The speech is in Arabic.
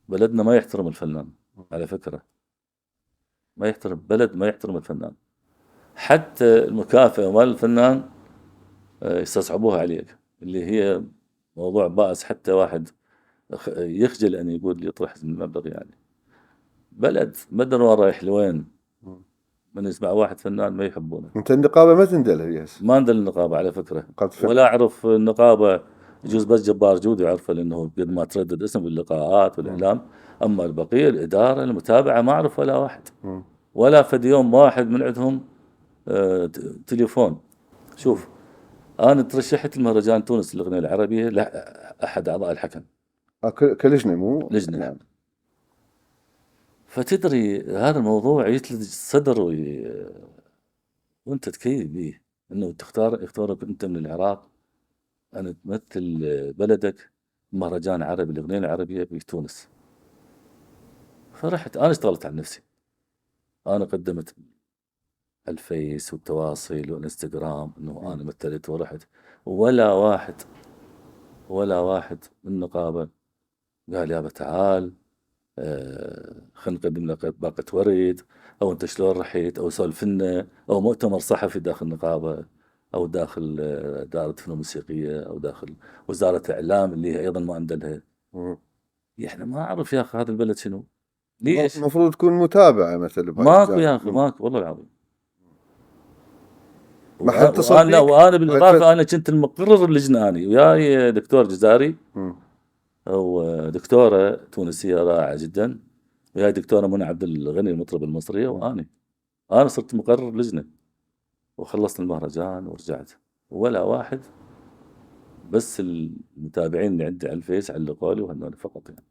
بلدنا ما يحترم الفنان على فكرة، ما يحترم بلد، ما يحترم الفنان، حتى المكافأة مال الفنان يستصعبوها عليك، اللي هي موضوع بائس، حتى واحد يخجل أن يقول يطرح المبلغ يعني. بلد مدري وين رايح لوين، من يسمع واحد فنان ما يحبونه. انت النقابة ما تندلها هي هسه؟ ما عندنا النقابة على فكرة، نقابة ولا الفنان. أعرف النقابة. يجوز بس جبار جودي يعرفه، لأنه قد ما تردد اسم باللقاءات والإعلام. أما البقية الإدارة المتابعة ما أعرف ولا واحد، ولا فد يوم واحد من عندهم تليفون. شوف، أنا ترشحت لمهرجان تونس للأغنية العربية لأحد أعضاء الحكم، كلجنة مو؟ لجنة. نعم. فتدري هذا الموضوع يثلج الصدر وأنت تكيف بيه، إنه يختارك أنت من العراق أن تمثل بلدك مهرجان عربي للأغنية العربية في تونس. فرحت أنا اشتغلت على نفسي، أنا قدمت الفيس والتواصل والانستغرام إنه أنا مثلت ورحت، ولا واحد من النقابة قال يابا تعال خلينا نقدم لك باقة ورد، أو أنت شلون رحت، أو سولف لنا، أو مؤتمر صحفي داخل النقابة، أو داخل دائرة فنون موسيقية، أو داخل وزارة الإعلام اللي هي أيضا ما عندها لها. احنا ما أعرف يا أخي هذا البلد شنو، ليش؟ المفروض تكون متابعة مثل بهاي ماكو يا أخي، الجانب. ماكو والله العظيم. ما حد اتصل وأنا فيك؟ وأنا بالإضافة أنا كنت المقرر اللجنة، أنا وياي دكتور جزاري، أو دكتورة تونسية رائعة جدا، وياي دكتورة منى عبد الغني المطربة المصرية، أنا صرت مقرر لجنة، وخلصت المهرجان ورجعت، ولا واحد، بس المتابعين اللي عندي على الفيس علقوا لي، وهذول فقط يعني.